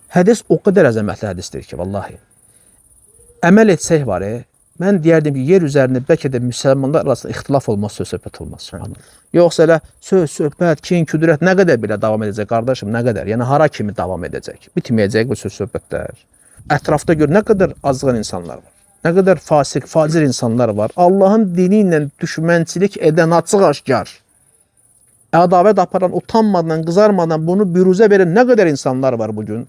Hədis o qədər əzəmətli hədisdir ki, vallahi. Əməl etsək var, mən deyərdim ki, yer üzərində bəlkə də müsəlmanlar arasında ixtilaf olmaz, söz-söhbət olmaz. Yoxsa elə söz-söhbət, kin, küdürət nə qədər belə davam edəcək, qardaşım, nə qədər? Yəni, hara kimi davam edəcək? Bitməyəcək bu söz-söhbətlər. Ətrafda gör, nə qədər azğın insanlar var. Nə qədər fasik, facir insanlar var. Allahın dini ilə düşmənçilik edən açıq-aşkar. Ədavət aparan, utanmadan, qızarmadan bunu büruzə verən nə qədər insanlar var bugün?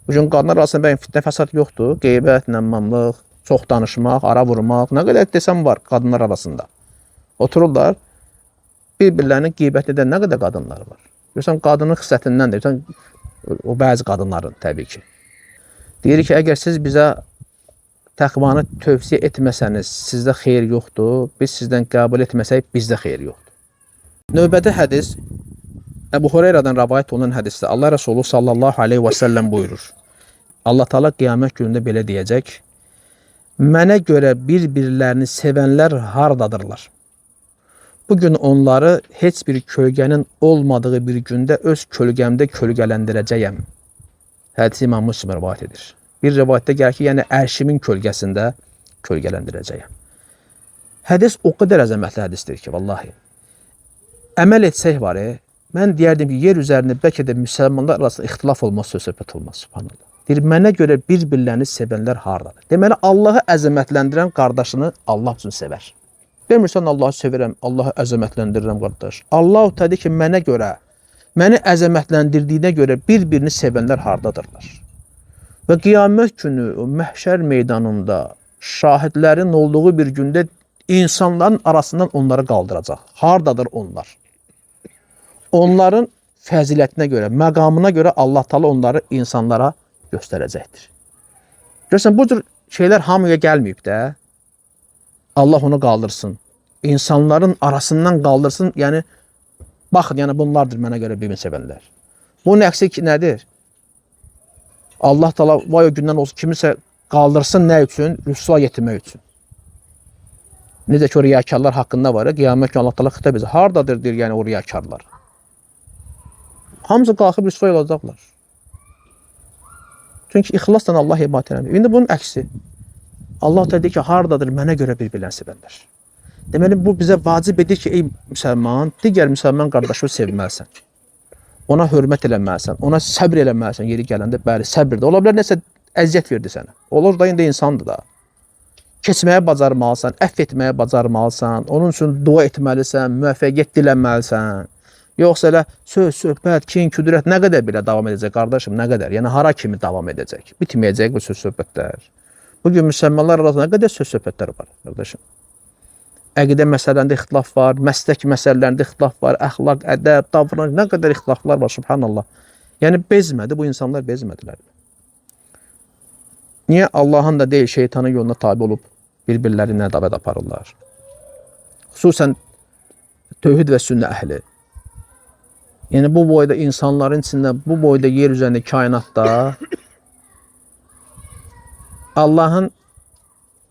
Bugün qadınlar arasında bəyin fitnə fəsad yoxdur. Qeybət, nəmmamlıq, çox danışmaq, ara vurmaq, nə qədər desəm var qadınlar arasında. Otururlar, bir-birlərinin qeybət edən nə qədər qadınlar var. Görürsən, qadının xislətindən deyirsən, o bəzi qadınların təbii ki. Deyir ki, əgər siz bizə təqvanı tövsiyə etməsəniz, sizdə xeyir yoxdur, biz sizdən qəbul etməsək, bizdə xeyir yoxdur. Növbəti hədis, Əbu Hüreyrədən rəvayət olunan hədisdə Allah Rəsulü sallallahu aleyhi və səlləm buyurur. Allah Teala qiyamət günündə belə deyəcək, mənə görə bir-birlərini sevənlər hardadırlar? Bugün onları heç bir kölgənin olmadığı bir gündə öz kölgəmdə kölgələndirəcəyəm. Hədisi İmam Müslim rəvayət edir. Bir rəvayətdə gəlir ki, yəni ərşimin kölgəsində kölgələndirəcəyəm. Hədis o qədər əzəmətli hədisdir ki, vallahi. Əməl etsək var, mən deyərdim ki, yer üzərində bəlkə də müsəlmanlar arasında ixtilaf olmaz, söz-söhbət olmaz. Subhanallah. Deyir, mənə görə bir-birlərini sevənlər hardadır? Deməli, Allahı əzəmətləndirən qardaşını Allah üçün sevər. Demirsən, Allahı sevirəm, Allahı əzəmətləndirirəm qardaş. Allah dedi ki, mənə görə, məni əzəmətləndirdiyinə görə bir-birini sevənlər hardadırlar? Və qiyamət günü o məhşər meydanında şahidlərin olduğu bir gündə insanların arasından onları qaldıracaq. Hardadır onlar? Onların fəzilətinə görə, məqamına görə Allah Teala onları insanlara göstərəcəkdir. Görürsən, bu cür şeylər hamıya gəlməyib də. Allah onu qaldırsın. İnsanların arasından qaldırsın. Yəni, baxın, yəni bunlardır mənə görə birbirini sevənlər. Bunun əksi ki, nədir? Allah Teala vay o gündən olsun, kimisə qaldırsın nə üçün? Rüsva yetirmək üçün. Necə ki, o riyakarlar haqqında var, qiyamət ki, Allah Teala xitab edir. Hardadır, deyir, yəni o riyakarlar. Hamısı qalxıb rüsva olacaqlar. Çünki ixlasla Allah ibadət eləmir. İndi bunun əksi. Allah da deyir ki, hardadır mənə görə bir-birlərini sevənlər. Deməli, bu bizə vacib edir ki, ey müsəlman, digər müsəlman qardaşı sevməlisən. Ona hörmət eləməlisən, ona səbr eləməlisən, yeri gələndə, bəli, səbirdir. Ola bilər, nəsə əziyyət verdi sənə. Olur da, indi insandır da. Keçməyə bacarmalısan, əff etməyə bacarmalısan, onun üçün dua etməlisən, müvəffəqiyyət diləməlisən. Yoxsa elə söz-söhbət, kin, küdürət nə qədər belə davam edəcək, qardaşım, nə qədər? Yəni, hara kimi davam edəcək? Bitməyəcək bu söz-söhbətlər. Bugün müsəlmanlar arasında nə qədər söz-söhbətlər var, qardaşım? Əqidə məsələlərində ixtilaf var, məslək məsələlərində ixtilaf var, əxlaq, ədəb, davranış, nə qədər ixtilaflar var, subhanallah. Yəni, bezmədi, bu insanlar bezmədilər. Niyə Allahın da deyil, şeytanın yoluna tabi olub bir-birləri nədavət aparırlar? Xüsusən tövhid və sünnə əhli. Yəni, bu boyda insanların içində, bu boyda yer üzərində kainatda Allahın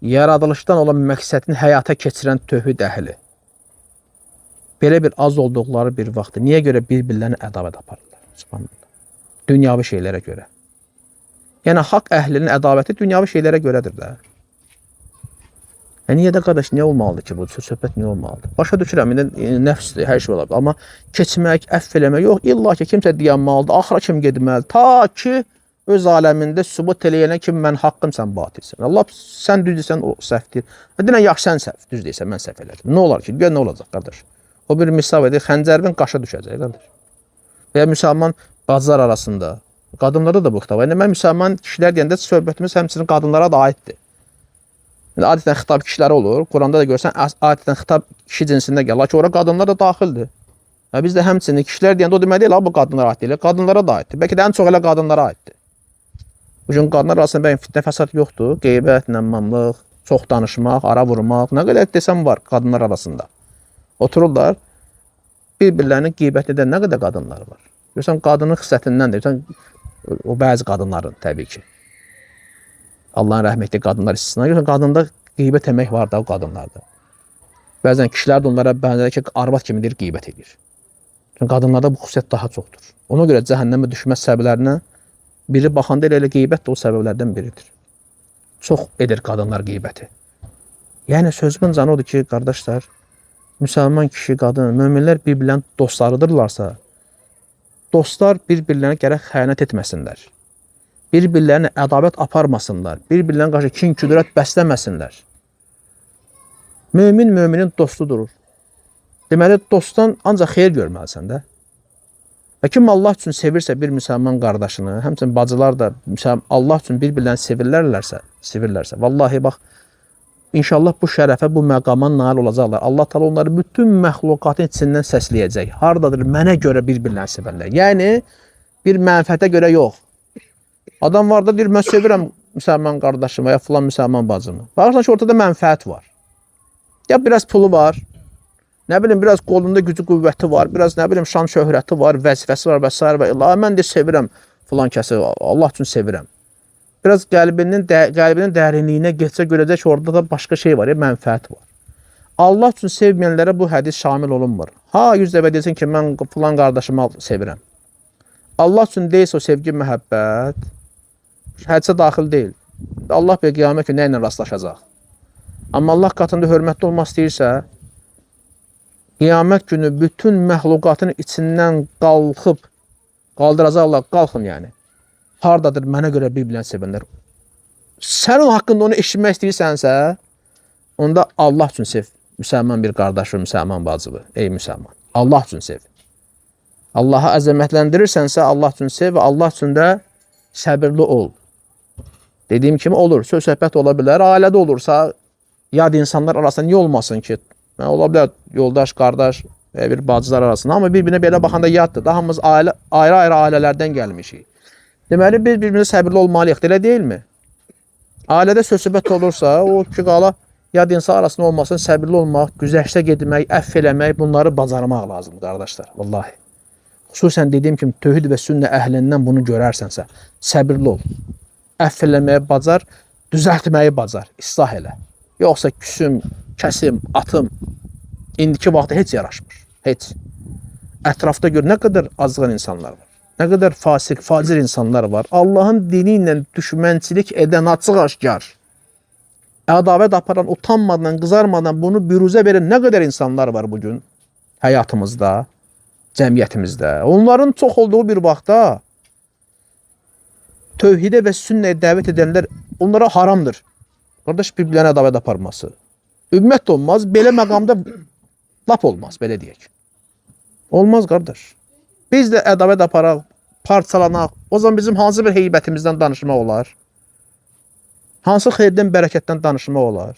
yaradılışdan olan məqsədini həyata keçirən tövhid əhli. Belə bir az olduqları bir vaxtı. Niyə görə bir-birlərini ədavət aparırlar? Subhanallah. Dünyavi şeylərə görə. Yəni, haqq əhlinin ədavəti dünyavi şeylərə görədir də. Niyə də qardaş, niyə olmalıdır ki, bu söhbət niyə olmalıdır? Başa düşürəm, nəfsdir, hər şey olabilir. Amma keçmək, əff eləmək, yox, illa ki, kimsə deyənməlidir, axıra kim gedməlidir, ta ki, öz aləmində sübut eləyənə ki, mən haqqım, sən batilsən. Allah, sən düz deyirsən, o səhvdir. Deyilən, yaxşı, sən səhv, düz deyirsən, mən səhv elədim. Nə olar ki, gör, nə olacaq, qardaş? O bir misal edir, xəncərbin qaşa düşəcək, qardaş. Və ya müsəlman bacılar arasında, qadınlarda da bu xitab. Yəni, mən müsəlman kişilər deyəndə söhbətimiz həmçinin qadınlara da aiddir. Adətən xitab kişilərə olur. Quranda da görsən, adətən xitab kişi cinsində gəlir. Lakin ora qadınlar da daxildir. Biz də həmçinin kişilər deyəndə o demək deyil, bu qadınlara aid deyil. Qadınlara da aiddir. Bəlkə də ən çox elə qadınlara aiddir. Bugün qadınlar arasında bəyin fitnə fəsad yoxdur. Qeybət, nəmmamlıq, çox danışmaq, ara vurmaq, nə qədər desəm var qadınlar arasında. Otururlar, bir-birlərinin qeybət edən nə qədər qadınlar var. Görürsən, qadının xislətindən deyirsən, o bəzi qadınların təbii ki. Allahın rəhmətli qadınlar istisna. Görürsən, qadında qeybət etmək var da o qadınlarda. Bəzən kişilər də onlara bənzər ki, arvad kimidir, qeybət edir. Çünki qadınlarda bu xüsusiyyət daha çoxdur. Ona görə cəhənnəmə düşmə səbəblərinə Biri baxanda elə qeybət də o səbəblərdən biridir. Çox edir qadınlar qeybəti. Yəni sözümün canı odur ki, qardaşlar, müsəlman kişi, qadın, möminlər bir-birlərin dostlarıdırlarsa, dostlar bir-birlərinə gərək xəyanət etməsinlər. Bir-birlərinə ədavət aparmasınlar. Bir-birlərinə qarşı kin-küdrət bəsləməsinlər. Mömin müminin dostu durur. Deməli, dostdan ancaq xeyir görməlisən də. Və kim Allah üçün sevirsə bir müsəlman qardaşını, həmçinin bacılar da Allah üçün bir-birlərini sevirlərsə, vallahi bax, İnşallah bu şərəfə, bu məqama nail olacaqlar. Allah Teala onları bütün məxluqatın içindən səsləyəcək. Hardadır? Mənə görə bir-birlərini sevərlər. Yəni, bir mənfəətə görə yox. Adam var da deyir, mən sevirəm müsəlman qardaşımı ya filan müsəlman bacımı. Baxırsan ki, ortada mənfəət var. Ya biraz pulu var, nə bilim, biraz qolunda gücü qüvvəti var, biraz nə bilim, şan şöhrəti var, vəzifəsi var və s. və illa. Mən də sevirəm filan kəsi, Allah üçün sevirəm. Biraz qəlbinin dərinliyinə getsə görəcək ki, orada da başqa şey var, mənfəət var. Allah üçün sevməyənlərə bu hədis şamil olunmur. Ha, 100 dəfə desin ki, mən filan qardaşımı sevirəm. Allah üçün deyilsə o sevgi, məhəbbət, hədisə daxil deyil. Allah bir qiyamət günü nə ilə rastlaşacaq? Amma Allah qatında hörmətli olmaq istəyirsə, qiyamət günü bütün məxluqatın içindən qaldıracaqlar, qalxın yəni. Hardadır mənə görə bir-birlərini sevənlər? Sənin haqqında onu eşitmək istəyirsənsə, onda Allah üçün sev. Müsəlman bir qardaşı, müsəlman bacılı. Ey müsəlman, Allah üçün sev. Allahı əzəmətləndirirsənsə, Allah üçün sev və Allah üçün də səbirli ol. Dediyim kimi olur, söz-söhbət ola bilər. Ailədə olursa, yad insanlar arasında niyə olmasın ki? Ola bilər yoldaş, qardaş, bir bacılar arasında. Amma bir-birinə belə baxanda yaddır. Daha hamımız ayrı-ayrı ailələrdən gəlmişik. Deməli, biz bir-birinə səbirli olmalıyıq, elə deyilmi? Ailədə söz-söhbət olursa, o ki, qala yad insan arasında olmasın, səbirli olmaq, güzəştə getmək, əff eləmək, bunları bacarmaq lazımdır, qardaşlar, vallahi. Xüsusən dediyim kimi, tövhid və sünnə əhlindən bunu görərsənsə, səbirli ol. Əff eləməyə bacar, düzəltməyi bacar, islah elə. Yoxsa küsüm, kəsim, atım, indiki vaxtda heç yaraşmır, heç. Ətrafda gör, nə qədər azğın insanlar var. Nə qədər fasik, facir insanlar var. Allahın dini ilə düşmənçilik edən açıq-aşkar, ədavət aparan, utanmadan, qızarmadan bunu büruzə verən nə qədər insanlar var bugün həyatımızda, cəmiyyətimizdə. Onların çox olduğu bir vaxtda tövhidə və sünnəyə dəvət edənlər onlara haramdır. Qardaş, bir-birlərinə ədavət aparması. Ümumiyyət olmaz, belə məqamda lap olmaz, belə deyək. Olmaz, qardaş. Biz də ədavət aparaq, parçalanaq. O zaman bizim hansı bir heybətimizdən danışmaq olar? Hansı xeyirdən, bərəkətdən danışmaq olar?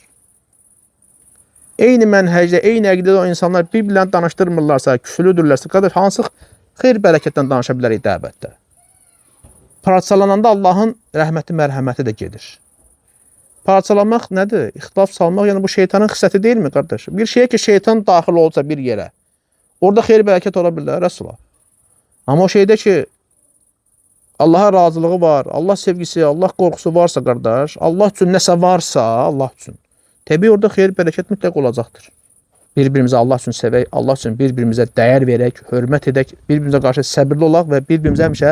Eyni mənhəcdə, eyni əqidədə o insanlar bir-birlərini danışdırmırlarsa, küflüdürlərsə, qardaş, hansı xeyir, bərəkətdən danışa bilərik dəvətdə? Parçalananda Allahın rəhməti, mərhəməti də gedir. Parçalamaq nədir? İxtilaf salmaq, yəni bu şeytanın xisləti deyilmi, qardaş? Bir şeyə ki, şeytan daxil olsa bir yerə, orada xeyir, bərəkət ola bilər, Rəsulullah. Amma o şeydə ki, Allaha razılığı var, Allah sevgisi, Allah qorxusu varsa, qardaş, Allah üçün nəsə varsa, Allah üçün, təbii orada xeyir, bərəkət mütləq olacaqdır. Bir-birimizə Allah üçün sevək, Allah üçün bir-birimizə dəyər verək, hörmət edək, bir-birimizə qarşı səbirli olaq və bir-birimizə həmişə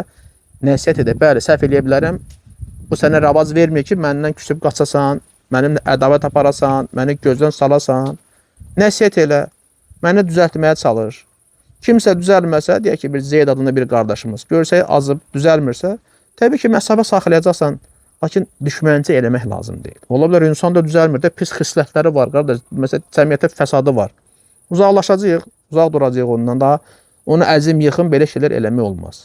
nəsiyyət edək. Bəli, səhv eləyə bilərəm, bu sənə rəvaz vermir ki, məndən küsüb qaçasan, mənimlə ədavət aparasan, məni gözdən salasan, nəsiyyət elə, məni düzəltməyə çalış. Kimsə düzəlməsə, deyək ki, bir Zeyd adında bir qardaşımız, görsək azıb, düzəlmirsə, təbii ki, məsafə saxlayacaqsan, lakin düşmənci eləmək lazım deyil. Ola bilər, insan da düzəlmir də, pis xislətləri var, qardaş, məsələn, cəmiyyətə fəsadı var. Uzaqlaşacaq, uzaq duracaq ondan, daha onu əzim, yıxın, belə şeylər eləmək olmaz.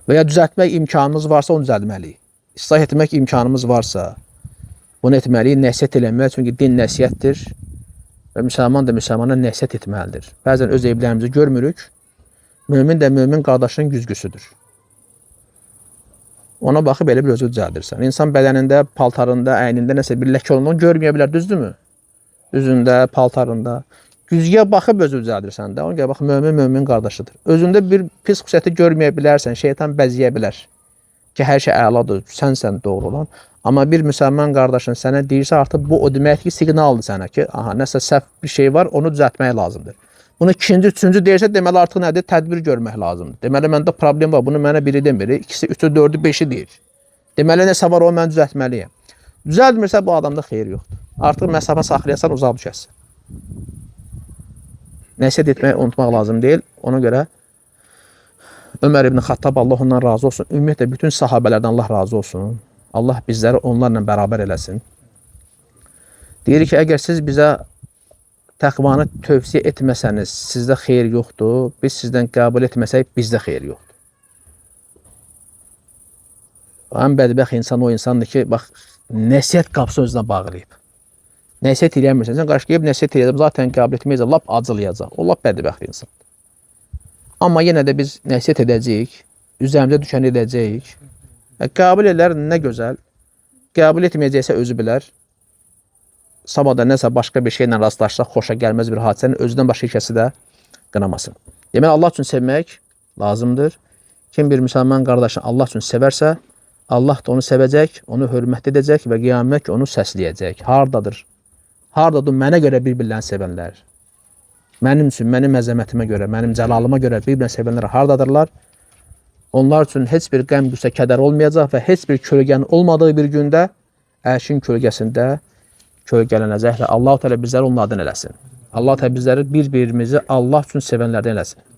Və ya düzəltmək imkanımız varsa, onu düzəltməliyik. İslah etmək imkanımız varsa, bunu etməliyik, nəsiyyət eləmək, çünki din nəsiyyətdir. Və müsəlman da müsəlmana nəsiyyət etməlidir. Bəzən öz evlərimizi görmürük, mömin də mömin qardaşının güzgüsüdür. Ona baxıb elə bir özü düzəldirsən. İnsan bədənində, paltarında, əynində nəsə bir ləkə olduğunu görməyə bilər, düzdürmü? Üzündə, paltarında. Güzgüyə baxıb özü düzəldirsən də, ona görə bax, mömin qardaşıdır. Özündə bir pis xüsusiyyəti görməyə bilərsən, şeytan bəziyə bilər ki, hər şey əladır, sənsən doğru olan. Amma bir müsəlman qardaşın sənə deyirsə, artıq bu o deməkdir ki, siqnaldır sənə ki, aha, nəsə səhv bir şey var, onu düzəltmək lazımdır. Bunu ikinci, üçüncü deyirsə, deməli artıq nədir? Tədbir görmək lazımdır. Deməli, məndə problem var. Bunu mənə biri demir. İkisi, üçü, dördü, beşi deyir. Deməli, nəsə var, o mən düzəltməliyəm. Düzəltmirsə, bu adamda xeyir yoxdur. Artıq məsafə saxlayasan, uzaq düşərsən. Nəsiyyət etməyi unutmaq lazım deyil. Ona görə Ömər ibn Xattab, Allah ondan razı olsun. Ümumiyyətlə, bütün sahabələrdən Allah razı olsun. Allah bizləri onlarla bərabər eləsin. Deyir ki, əgər siz bizə təqvanı tövsiyə etməsəniz, sizdə xeyir yoxdur. Biz sizdən qəbul etməsək, bizdə xeyir yoxdur. Ən bədbəxt insan o insandır ki, bax, nəsiyyət qapısı özünə bağlayıb. Nəsiyyət eləyəmirsən, sən qarşılayıb nəsiyyət eləyəcəm, zaten qəbul etməyəcək, lap acılayacaq. O lap bədbəxt insandır. Amma yenə də biz nəsiyyət edəcəyik, üzərimizə düşəni edəcəyik. Qəbul edər, nə gözəl. Qəbul etməyəcəksə özü bilər. Sabah da nəsə başqa bir şeylə rastlaşsaq, xoşa gəlməz bir hadisənin özündən başqa kəsi də qınamasın. Deməli, Allah üçün sevmək lazımdır. Kim bir müsəlman qardaşını Allah üçün sevərsə, Allah da onu sevəcək, onu hörmət edəcək və qiyamət onu səsləyəcək. Hardadır? Hardadır mənə görə bir-birlərini sevənlər? Mənim üçün, mənim əzəmətimə görə, mənim cəlalıma görə bir-birlərini sevənlər hardadırlar? Onlar üçün heç bir qəm, qüssə, kədər olmayacaq və heç bir kölgənin olmadığı bir gündə ərşin kölgəsində kölgələnəcək və Allah-u Teala bizləri onlardan eləsin. Allah-u Teala bizləri bir-birimizi Allah üçün sevənlərdən eləsin.